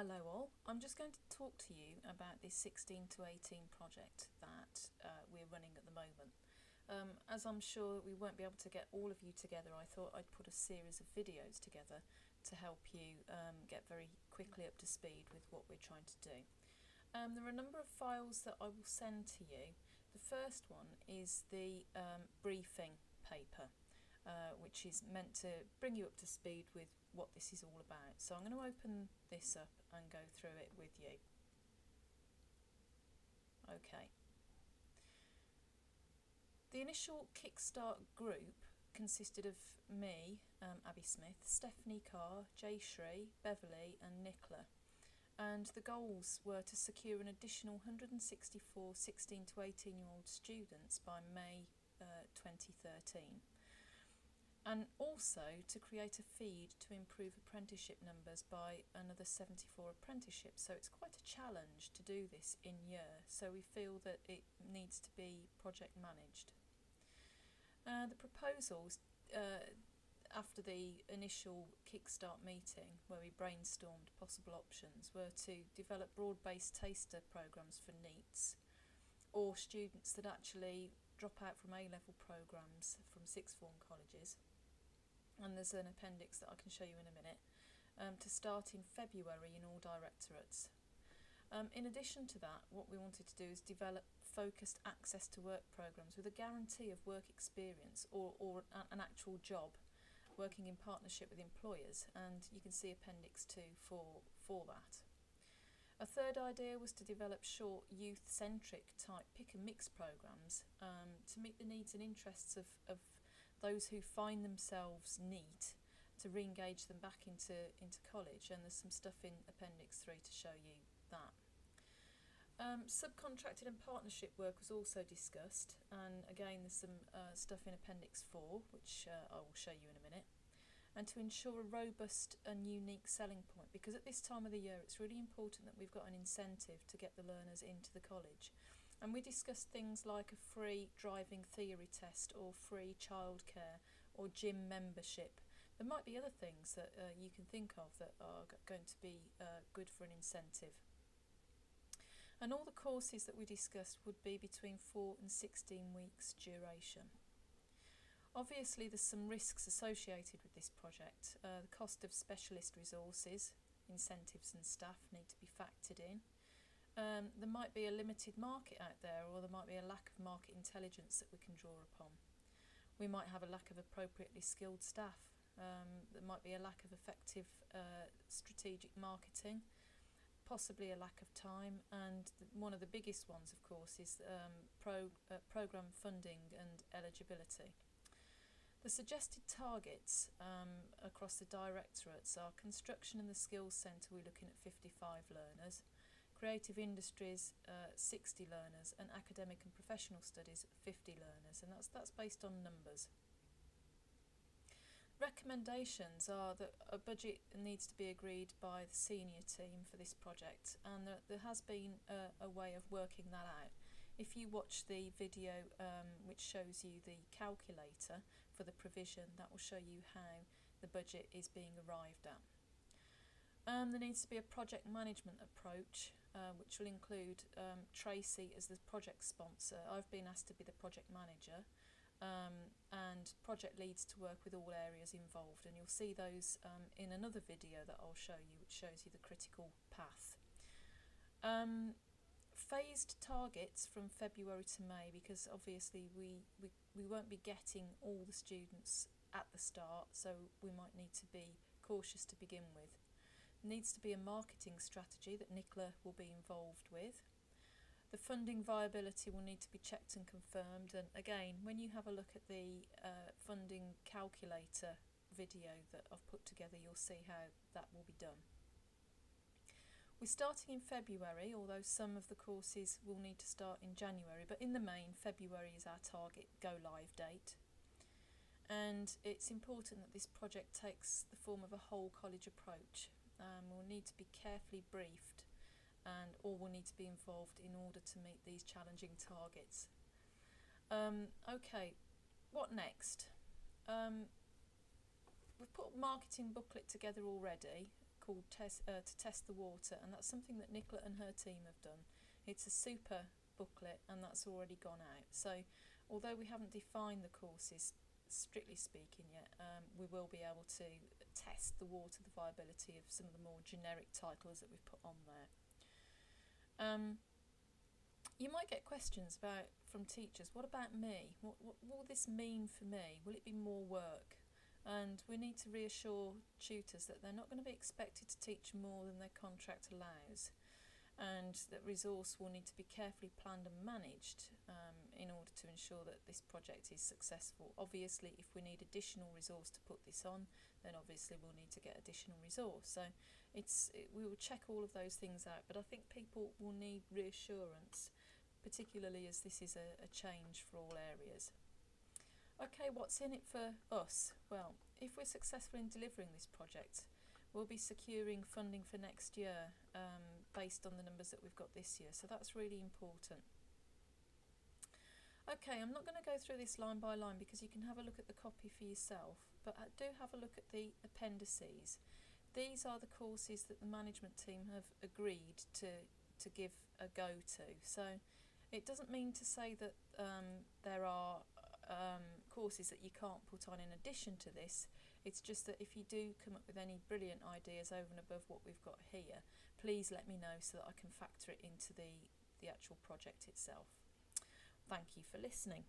Hello all, I'm just going to talk to you about this 16 to 18 project that we're running at the moment. As I'm sure we won't be able to get all of you together, I thought I'd put a series of videos together to help you get very quickly up to speed with what we're trying to do. There are a number of files that I will send to you. The first one is the briefing paper, which is meant to bring you up to speed with what this is all about. So I'm going to open this up and go through it with you. Okay. The initial Kickstart group consisted of me, Abby Smith, Stephanie Carr, Jay Shree, Beverly and Nicola. And the goals were to secure an additional 164 16 to 18 year old students by May 2013. And also to create a feed to improve apprenticeship numbers by another 74 apprenticeships. So it's quite a challenge to do this in year, so we feel that it needs to be project managed. The proposals after the initial Kickstart meeting, where we brainstormed possible options, were to develop broad-based taster programmes for NEETs, or students that actually drop out from A-level programmes from sixth form colleges. And there's an appendix that I can show you in a minute, to start in February in all directorates. In addition to that, what we wanted to do is develop focused access to work programmes with a guarantee of work experience or an actual job, working in partnership with employers, and you can see Appendix 2 for that. A third idea was to develop short youth-centric type pick and mix programmes to meet the needs and interests of those who find themselves neat, to re-engage them back into college, and there's some stuff in Appendix 3 to show you that. Subcontracted and partnership work was also discussed, and again there's some stuff in Appendix 4 which I will show you in a minute. And to ensure a robust and unique selling point, because at this time of the year it's really important that we've got an incentive to get the learners into the college. And we discussed things like a free driving theory test, or free childcare, or gym membership. There might be other things that you can think of that are going to be good for an incentive. And all the courses that we discussed would be between 4 and 16 weeks duration. Obviously there's some risks associated with this project. The cost of specialist resources, incentives and staff need to be factored in. There might be a limited market out there, or there might be a lack of market intelligence that we can draw upon. We might have a lack of appropriately skilled staff. There might be a lack of effective strategic marketing, possibly a lack of time, and one of the biggest ones, of course, is programme funding and eligibility. The suggested targets across the directorates are construction and the skills centre, we're looking at 55 learners, creative industries 60 learners, and academic and professional studies 50 learners, and that's based on numbers. Recommendations are that a budget needs to be agreed by the senior team for this project, and there has been a way of working that out. If you watch the video which shows you the calculator for the provision, that will show you how the budget is being arrived at. There needs to be a project management approach, which will include Tracy as the project sponsor. I've been asked to be the project manager, and project leads to work with all areas involved, and you'll see those in another video that I'll show you, which shows you the critical path. Phased targets from February to May, because obviously we won't be getting all the students at the start, so we might need to be cautious to begin with. Needs to be a marketing strategy that Nicola will be involved with. The funding viability will need to be checked and confirmed, and again, when you have a look at the funding calculator video that I've put together, you'll see how that will be done. We're starting in February, although some of the courses will need to start in January, but in the main, February is our target go-live date. And it's important that this project takes the form of a whole college approach. We'll need to be carefully briefed, and all will need to be involved in order to meet these challenging targets. Okay, what next? We've put a marketing booklet together already. called To Test the Water, and that's something that Nicola and her team have done. It's a super booklet, and that's already gone out. So although we haven't defined the courses strictly speaking yet, we will be able to test the water, the viability of some of the more generic titles that we've put on there. You might get questions from teachers, what about me? What will this mean for me? Will it be more work? And we need to reassure tutors that they're not going to be expected to teach more than their contract allows, and that resource will need to be carefully planned and managed in order to ensure that this project is successful. Obviously, if we need additional resource to put this on, then obviously we'll need to get additional resource. So we will check all of those things out, but I think people will need reassurance, particularly as this is a change for all areas. Okay, what's in it for us? Well, if we're successful in delivering this project, we'll be securing funding for next year based on the numbers that we've got this year, so that's really important. Okay, I'm not going to go through this line by line because you can have a look at the copy for yourself, but do have a look at the appendices. These are the courses that the management team have agreed to give a go to. So it doesn't mean to say that there are courses that you can't put on in addition to this. It's just that if you do come up with any brilliant ideas over and above what we've got here, please let me know so that I can factor it into the actual project itself. Thank you for listening.